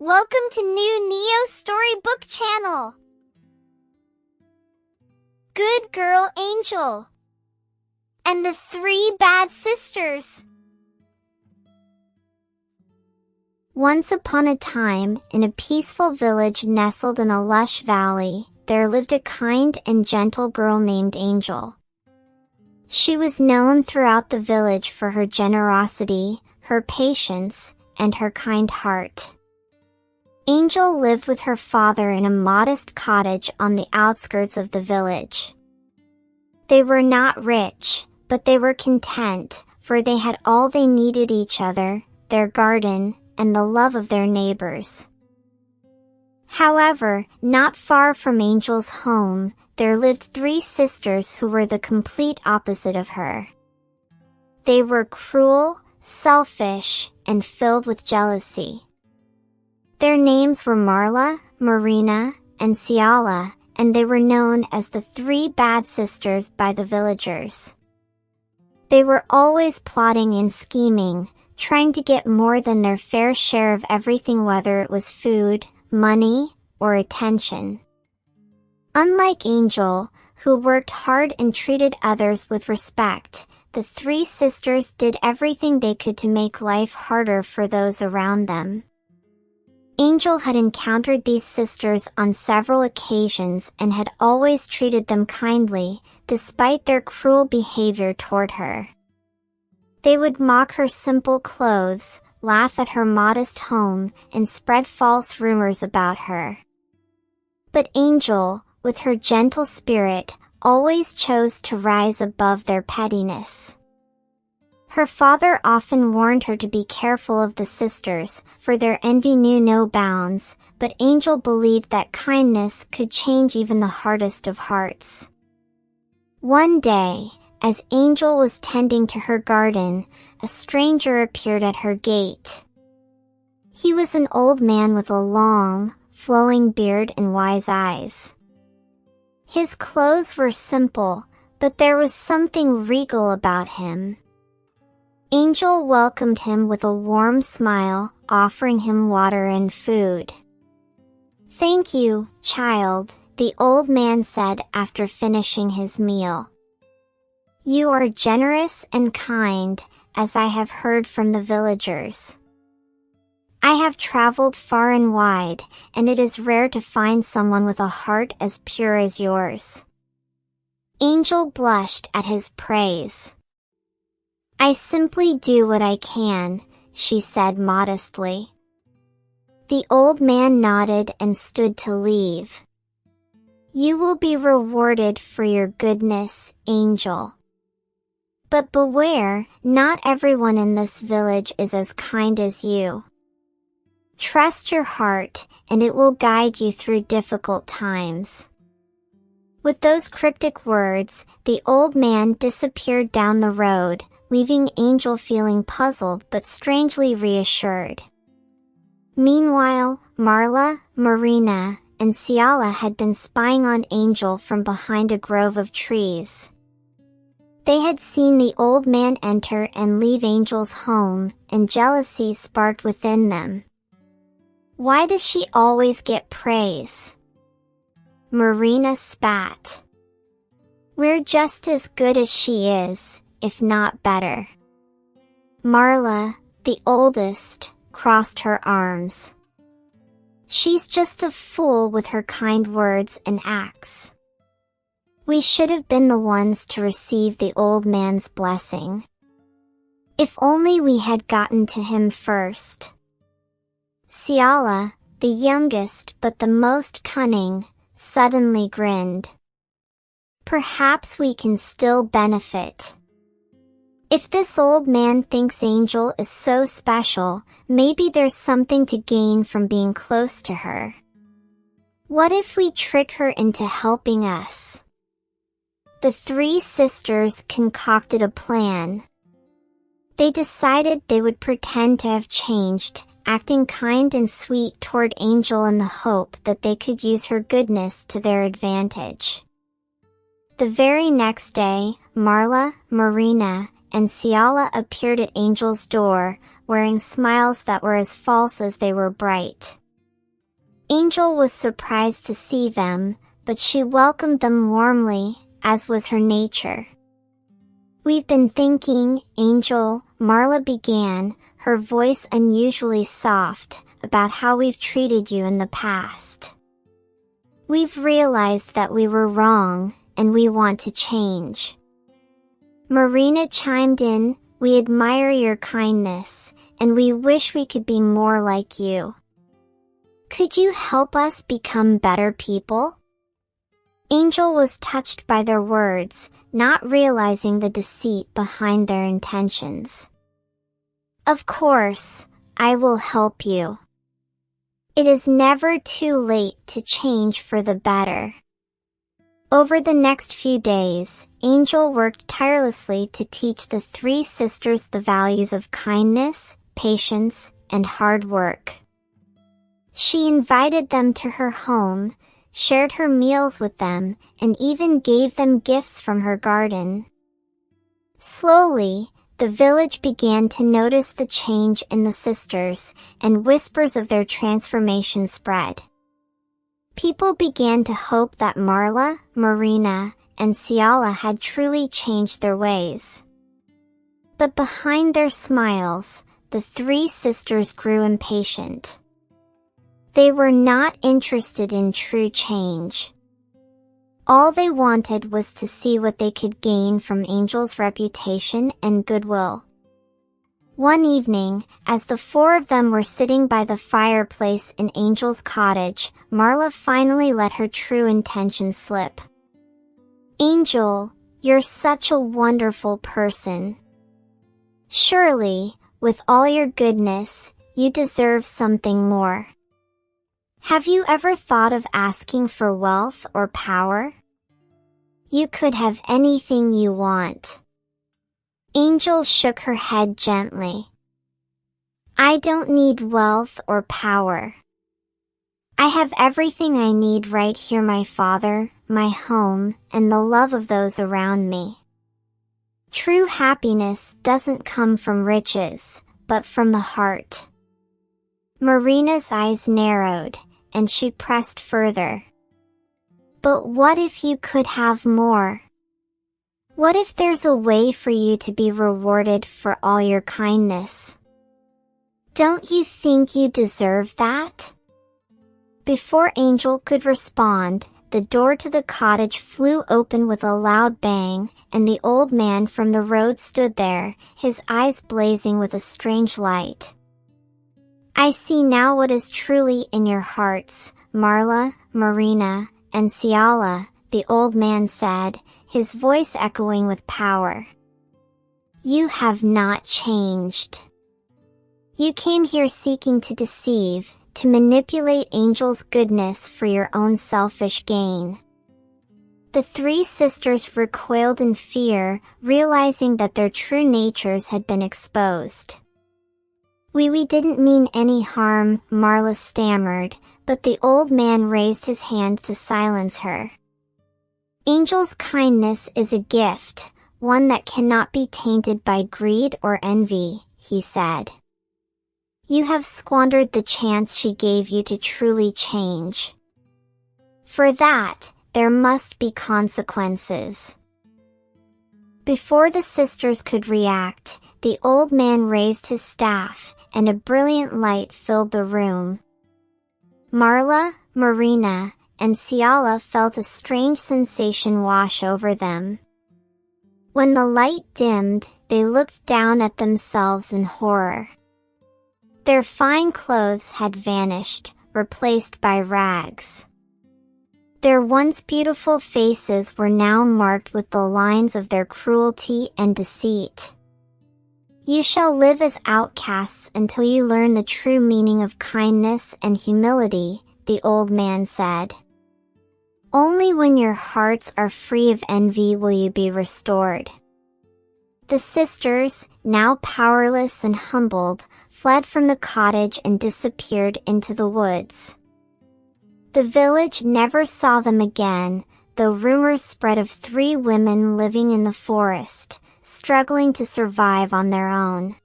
Welcome to new Neo Storybook channel. Good Girl Angel and the Three Bad Sisters. Once upon a time, in a peaceful village nestled in a lush valley, there lived a kind and gentle girl named Angel. She was known throughout the village for her generosity, her patience, and her kind heart. Angel lived with her father in a modest cottage on the outskirts of the village. They were not rich, but they were content, for they had all they needed: each other, their garden, and the love of their neighbors. However, not far from Angel's home, there lived three sisters who were the complete opposite of her. They were cruel, selfish, and filled with jealousy. Their names were Marla, Marina, and Ciala, and they were known as the Three Bad Sisters by the villagers. They were always plotting and scheming, trying to get more than their fair share of everything, whether it was food, money, or attention. Unlike Angel, who worked hard and treated others with respect, the three sisters did everything they could to make life harder for those around them. Angel had encountered these sisters on several occasions and had always treated them kindly, despite their cruel behavior toward her. They would mock her simple clothes, laugh at her modest home, and spread false rumors about her. But Angel, with her gentle spirit, always chose to rise above their pettiness. Her father often warned her to be careful of the sisters, for their envy knew no bounds, but Angel believed that kindness could change even the hardest of hearts. One day, as Angel was tending to her garden, a stranger appeared at her gate. He was an old man with a long, flowing beard and wise eyes. His clothes were simple, but there was something regal about him. Angel welcomed him with a warm smile, offering him water and food. "Thank you, child," the old man said after finishing his meal. "You are generous and kind, as I have heard from the villagers. I have traveled far and wide, and it is rare to find someone with a heart as pure as yours." Angel blushed at his praise. "I simply do what I can," she said modestly. The old man nodded and stood to leave. "You will be rewarded for your goodness, Angel. But beware, not everyone in this village is as kind as you. Trust your heart, and it will guide you through difficult times." With those cryptic words, the old man disappeared down the road, leaving Angel feeling puzzled but strangely reassured. Meanwhile, Marla, Marina, and Ciala had been spying on Angel from behind a grove of trees. They had seen the old man enter and leave Angel's home, and jealousy sparked within them. "Why does she always get praise?" Marina spat. "We're just as good as she is, if not better." Marla, the oldest, crossed her arms. "She's just a fool with her kind words and acts. We should have been the ones to receive the old man's blessing. If only we had gotten to him first." Ciala, the youngest but the most cunning, suddenly grinned. "Perhaps we can still benefit. If this old man thinks Angel is so special, maybe there's something to gain from being close to her. What if we trick her into helping us?" The three sisters concocted a plan. They decided they would pretend to have changed, acting kind and sweet toward Angel in the hope that they could use her goodness to their advantage. The very next day, Marla, Marina, and Ciala appeared at Angel's door, wearing smiles that were as false as they were bright. Angel was surprised to see them, but she welcomed them warmly, as was her nature. "We've been thinking, Angel," Marla began, her voice unusually soft, "about how we've treated you in the past. We've realized that we were wrong, and we want to change." Marina chimed in, "We admire your kindness, and we wish we could be more like you. Could you help us become better people?" Angel was touched by their words, not realizing the deceit behind their intentions. "Of course, I will help you. It is never too late to change for the better." Over the next few days, Angel worked tirelessly to teach the three sisters the values of kindness, patience, and hard work. She invited them to her home, shared her meals with them, and even gave them gifts from her garden. Slowly, the village began to notice the change in the sisters, and whispers of their transformation spread. People began to hope that Marla, Marina, and Ciala had truly changed their ways. But behind their smiles, the three sisters grew impatient. They were not interested in true change. All they wanted was to see what they could gain from Angel's reputation and goodwill. One evening, as the four of them were sitting by the fireplace in Angel's cottage, Marla finally let her true intentions slip. "Angel, you're such a wonderful person. Surely, with all your goodness, you deserve something more. Have you ever thought of asking for wealth or power? You could have anything you want." Angel shook her head gently. "I don't need wealth or power. I have everything I need right here, my father, my home, and the love of those around me. True happiness doesn't come from riches, but from the heart." Marina's eyes narrowed, and she pressed further. "But what if you could have more? What if there's a way for you to be rewarded for all your kindness? Don't you think you deserve that?" Before Angel could respond, the door to the cottage flew open with a loud bang, and the old man from the road stood there, his eyes blazing with a strange light. "I see now what is truly in your hearts, Marla, Marina, and Ciala," the old man said, his voice echoing with power. "You have not changed. You came here seeking to deceive, to manipulate Angel's goodness for your own selfish gain." The three sisters recoiled in fear, realizing that their true natures had been exposed. We didn't mean any harm," Marla stammered, but the old man raised his hand to silence her. "Angel's kindness is a gift, one that cannot be tainted by greed or envy," he said. "You have squandered the chance she gave you to truly change. For that, there must be consequences." Before the sisters could react, the old man raised his staff, and a brilliant light filled the room. Marla, Marina, and Ciala felt a strange sensation wash over them. When the light dimmed, they looked down at themselves in horror. Their fine clothes had vanished, replaced by rags. Their once beautiful faces were now marked with the lines of their cruelty and deceit. "You shall live as outcasts until you learn the true meaning of kindness and humility," the old man said. "Only when your hearts are free of envy will you be restored." The sisters, now powerless and humbled, fled from the cottage and disappeared into the woods. The village never saw them again, though rumors spread of three women living in the forest, struggling to survive on their own.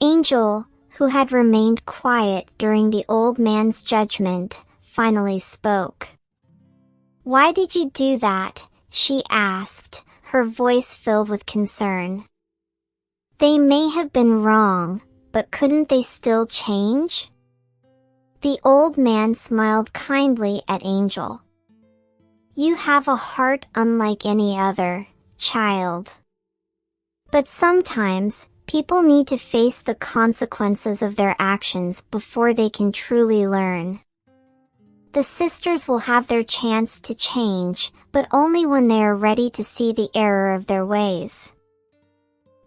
Angel, who had remained quiet during the old man's judgment, finally spoke. "Why did you do that?" she asked, her voice filled with concern. "They may have been wrong, but couldn't they still change?" The old man smiled kindly at Angel. "You have a heart unlike any other, child. But sometimes, people need to face the consequences of their actions before they can truly learn. The sisters will have their chance to change, but only when they are ready to see the error of their ways."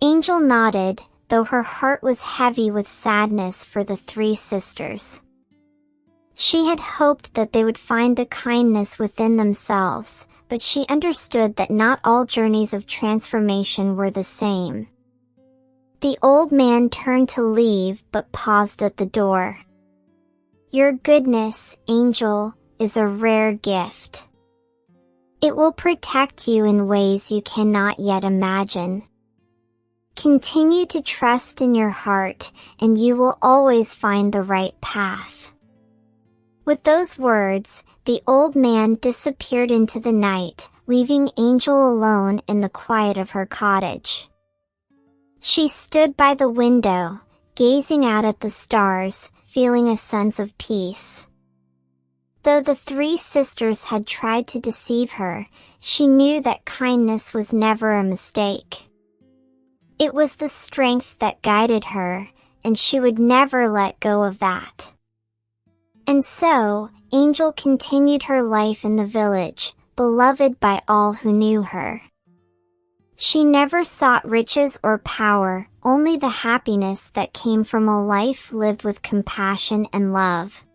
Angel nodded, though her heart was heavy with sadness for the three sisters. She had hoped that they would find the kindness within themselves, but she understood that not all journeys of transformation were the same. The old man turned to leave but paused at the door. "Your goodness, Angel, is a rare gift. It will protect you in ways you cannot yet imagine. Continue to trust in your heart, and you will always find the right path." With those words, the old man disappeared into the night, leaving Angel alone in the quiet of her cottage. She stood by the window, gazing out at the stars, feeling a sense of peace. Though the three sisters had tried to deceive her, she knew that kindness was never a mistake. It was the strength that guided her, and she would never let go of that. And so, Angel continued her life in the village, beloved by all who knew her. She never sought riches or power, only the happiness that came from a life lived with compassion and love.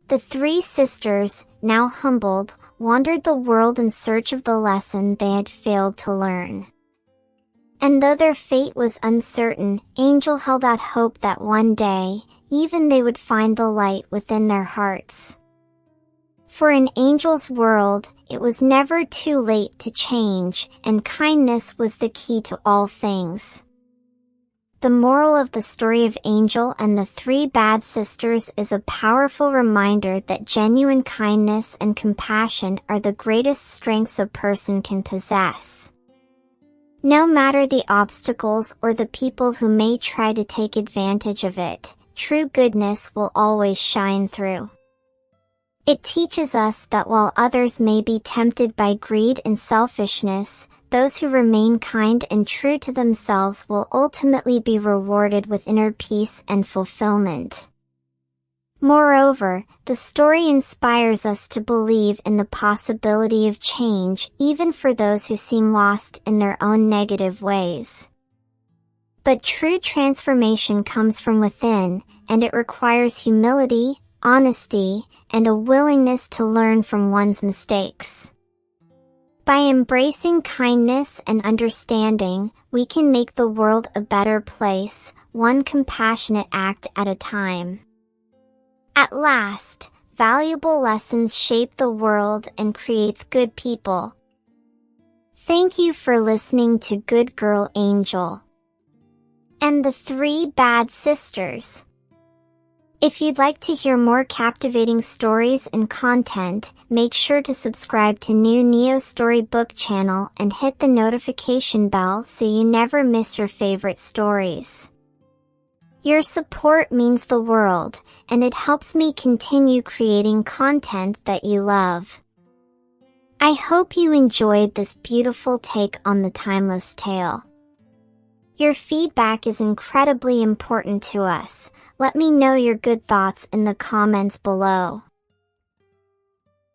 The three sisters, now humbled, wandered the world in search of the lesson they had failed to learn. And though their fate was uncertain, Angel held out hope that one day, even they would find the light within their hearts. For in Angel's world, it was never too late to change, and kindness was the key to all things. The moral of the story of Angel and the three bad sisters is a powerful reminder that genuine kindness and compassion are the greatest strengths a person can possess. No matter the obstacles or the people who may try to take advantage of it, true goodness will always shine through. It teaches us that while others may be tempted by greed and selfishness, those who remain kind and true to themselves will ultimately be rewarded with inner peace and fulfillment. Moreover, the story inspires us to believe in the possibility of change even for those who seem lost in their own negative ways. But true transformation comes from within, and it requires humility, honesty, and a willingness to learn from one's mistakes. By embracing kindness and understanding, we can make the world a better place, one compassionate act at a time. At last, valuable lessons shape the world and creates good people. Thank you for listening to Good Girl Angel and the Three Bad Sisters. If you'd like to hear more captivating stories and content, make sure to subscribe to New Neo Storybook channel and hit the notification bell so you never miss your favorite stories. Your support means the world, and it helps me continue creating content that you love. I hope you enjoyed this beautiful take on the timeless tale. Your feedback is incredibly important to us. Let me know your good thoughts in the comments below.